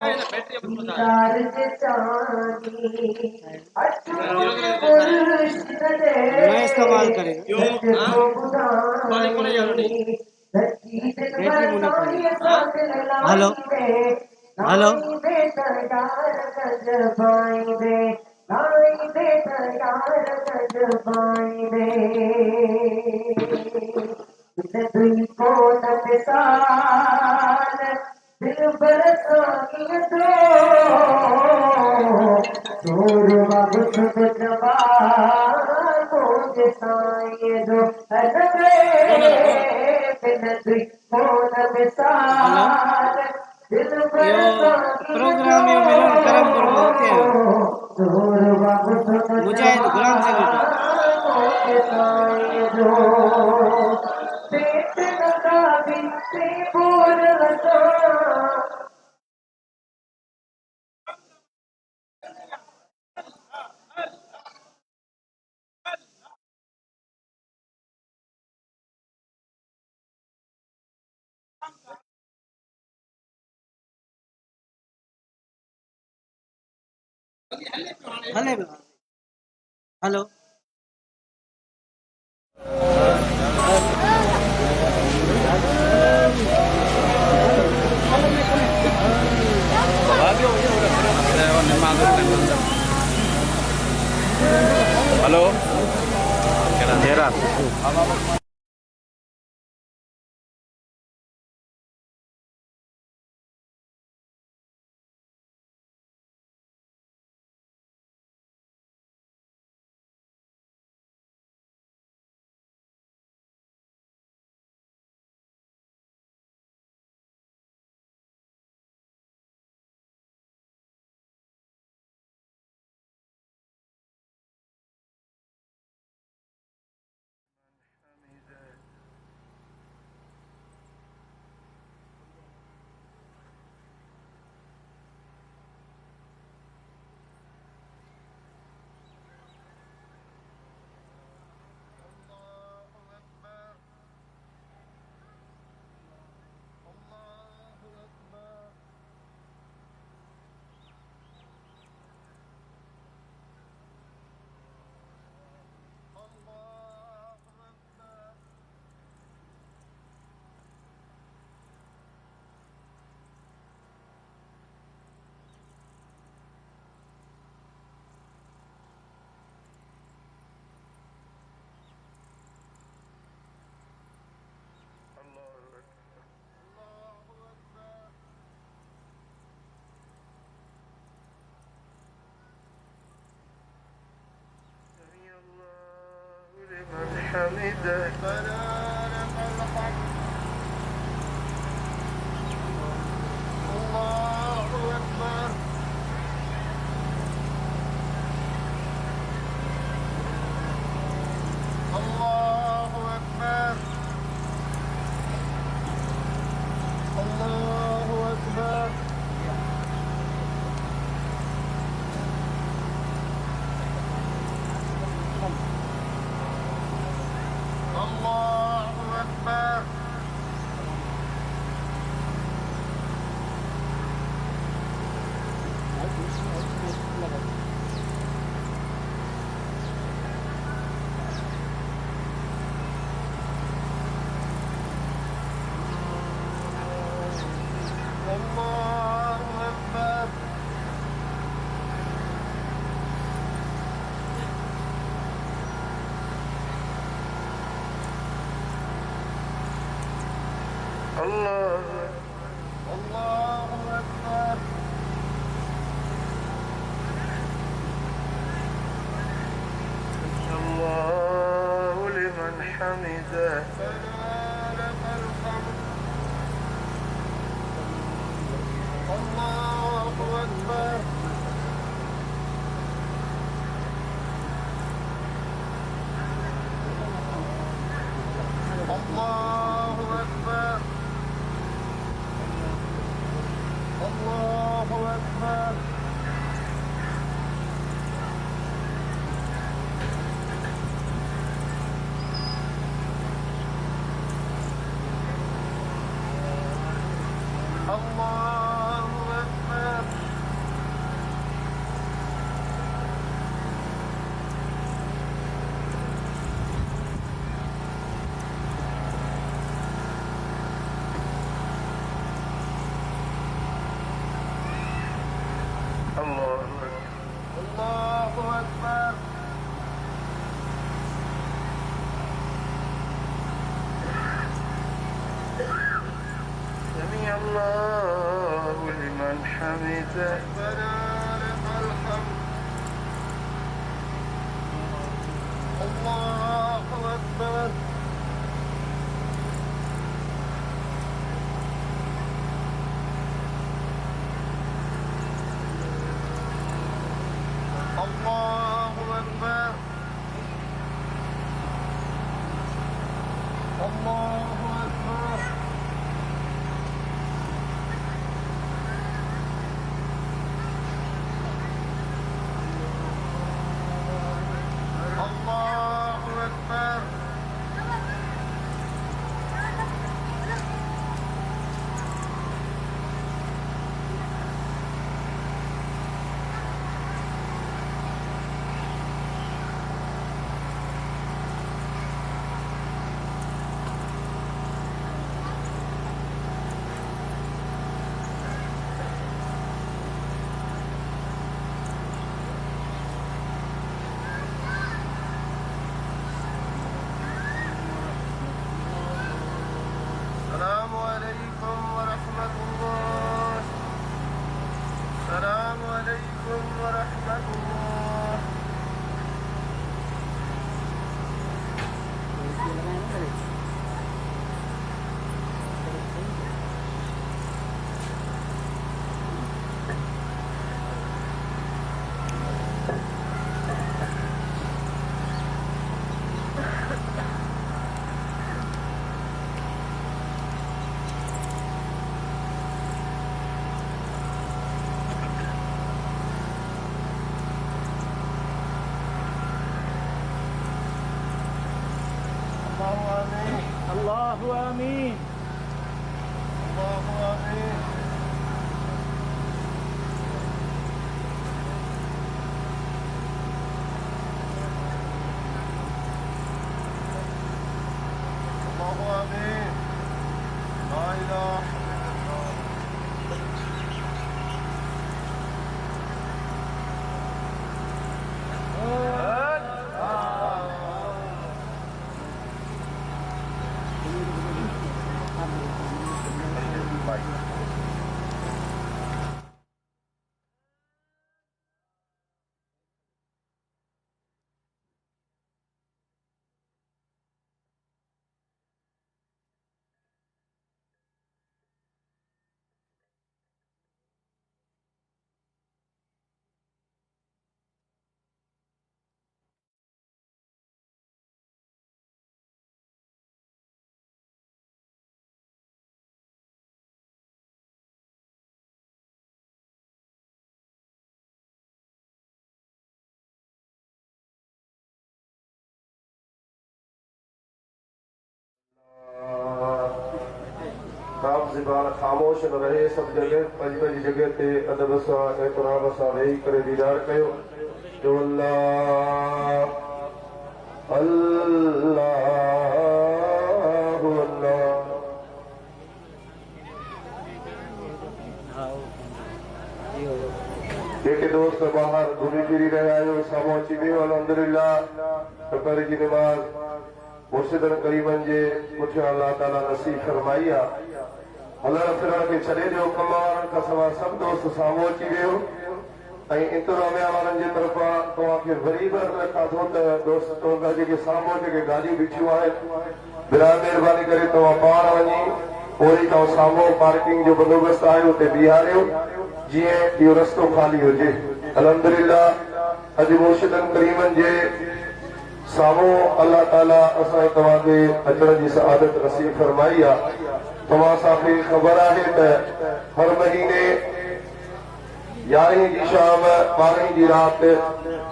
मैं इस्तेमाल करेगा हेलो हेलो दिल बरसानी दो दूर बाबू जवानो जसाए दो प्रोग्राम ये मिलन करम करो होते हैं मुजाहिद गुलाम हेलो हेलो तेरा حمده الله أكبر الله لمن حمده لك الحمد الله أكبر الله أكبر الله أكبر الله أكبر سمع الله لمن حمده ربنا لك الحمد الله أكبر الله أكبر الله أكبر الله أكبر السلام عليكم ورحمة الله السلام عليكم ورحمة الله الله آمين الله آمين الله آمين لا إله إلا الله आप ज़बान खामोश न रहे सब जगह पंज जगह ते अदब सां एतराम सां वेही करे दीदार कयो जो अल्लाह अल्लाह अल्लाह जेके दोस्त बाहर घूमी फिरी रहे आयो साम्हूं अची वियो अल्हम्दुलिल्लाह शुक्र जी नमाज़ मुर्शिदन करीमन जे पुठियां अल्लाह ताला नसीब फरमाई आहे हलण फिरण खे छॾे ॾियो कम वारनि खां सवाइ सभु दोस्त साम्हूं अची वियो ऐं इंतज़ामिया वारनि जे तरफ़ां तव्हांखे वरी बि रखां थो त दोस्त तव्हां जेके साम्हूं जेके गाॾियूं बीठियूं आहिनि बिरा महिरबानी करे तव्हां पाण वञी पोइ तव्हां साम्हूं पार्किंग जो बंदोबस्तु आहे उते बीहारियो जीअं इहो रस्तो ख़ाली हुजे अल्हम्दुलिल्लाह अॼु मुर्शिदन करीमन जे साम्हूं अल्लाह ताला असां तव्हांखे अचण जी सआदत नसीब फरमाई आहे तव्हां असांखे ख़बर आहे त हर महीने 11 जी शाम 12 जी रात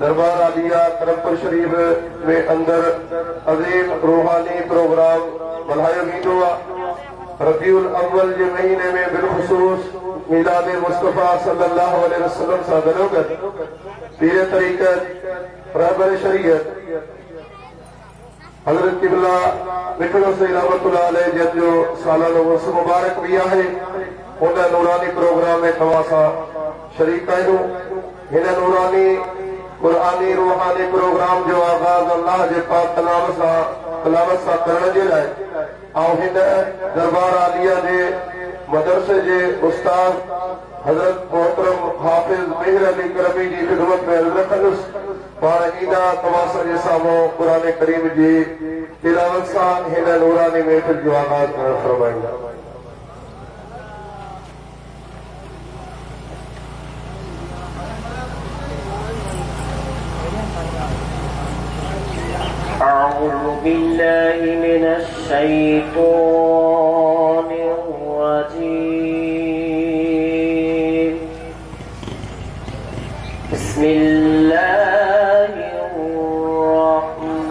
दरबार आलिया करमपुर शरीफ में अंदर अज़ीम रूहानी प्रोग्राम मल्हायो वेंदो आहे रबीउल अव्वल जे महीने में बिलख़ुसूस मीलाद मुस्तफ़ा सल्लल्लाहु अलैहि वसल्लम सां गॾोगॾु पीर तरीक़त रहबर शरीयत हज़रत क़िबला मिठड़ो सई रहमतुल्लाह अलैह जो सालानो उर्स मुबारक भी आहे उन नूरानी प्रोग्राम में तव्हां सां शरीक आहियूं हिन नूरानी कुरानी रूहानी प्रोग्राम जो आगाज अल्लाह जे पाक तलावत सां करण जे लाइ ऐं हिन दरबार आलिया जे मदरसे जे उस्ताद हज़रत मोहतरम हाफिज़ मेहर अली करमी जी ख़िदमत में अर्ज़ रखंदुसि पाण ईंदा तव्हां जे साम्हूं क़ुरान करीम जी तिलावत सां हिन नूरानी महफ़िल जो आगाज़ करणु फरमाईंदा। أعوذ بالله من الشيطان الرجيم. بسم الله الرحمن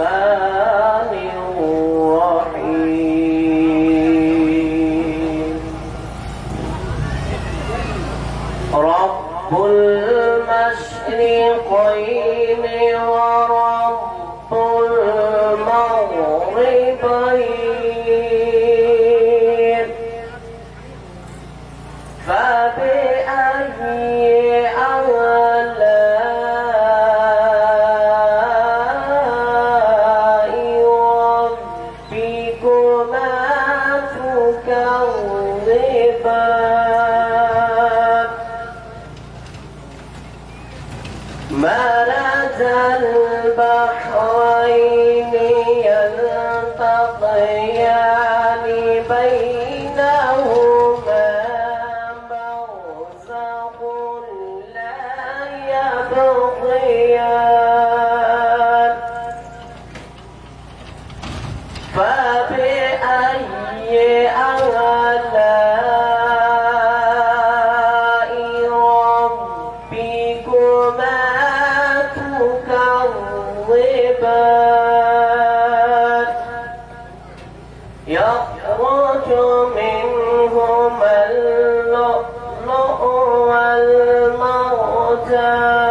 الرحيم. رب المشرقين ورب المغربين فبأي آلاء ربكما تكذبان مرج البحرين يلتقيان بينهما برزخ لا يبغيان فبأي آلاء ربكما تكذبان يخرج منهما اللؤلؤ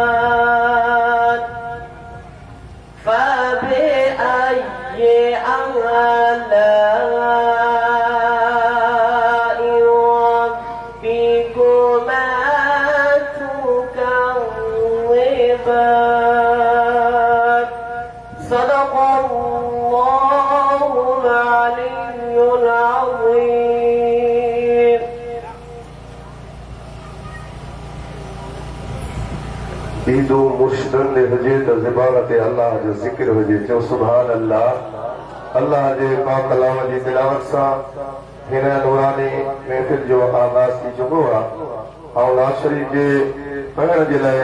والمرجان فبأي آلاء ربكما تكذبان صدق الله العلي العظيم. ईदो मुश्तन हुजे त ज़बान ते अल्लाह जो ज़िक्र हुजे चओ सुभान अल्लाह। अल्लाह जे पाक कलाम जी तिलावत सां हिन नूरानी महफ़िल जो आगाज़ थी चुको आहे ऐं नाज़ शरीफ़ जे पढ़ण जे लाइ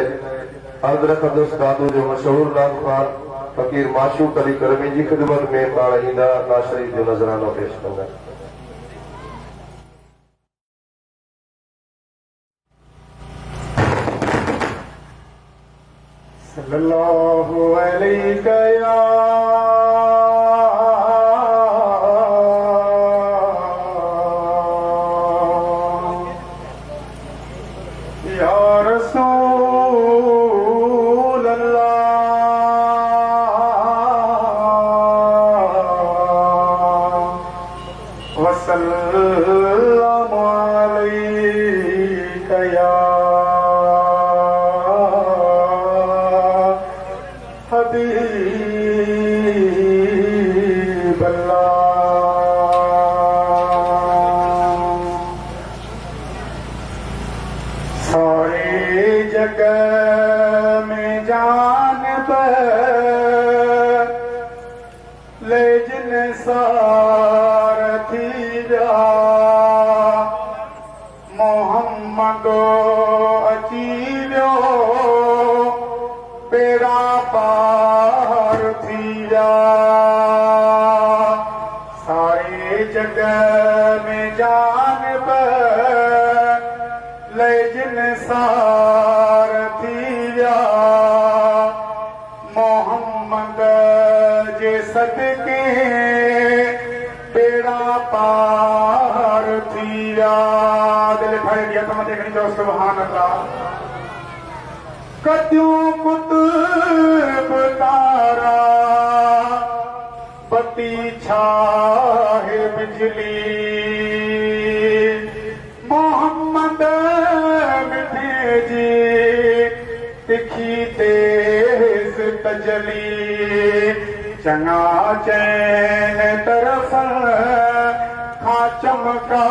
अर्ज़ रखंदुसि दादू जो मशहूर नाज़ फ़कीर माशूक अली करमी जी ख़िदमत में पाण ईंदा नाज़ शरीफ़ जो नज़रानो पेश कंदा। सल्लल्लाहु अलैका या रसूल अल्लाह वसल्लम अलैका या हबीब अल्लाह। सारे जगह में जान लेकिन सारथी जा मोहम्मद अची वियो बेड़ा पार थी जा। सारे जगह में जान लेकिन सारथी जा मोहम्मद जे सदके बेड़ा पार थी जा। दिल ठाए दिया तो मत देखनी जो सुभान अल्लाह। कद्यों कुतुब तारा बती छाहे बिजली मोहम्मद मिठे जी तिखी ते जली चंगा चैन तरफ खा चमका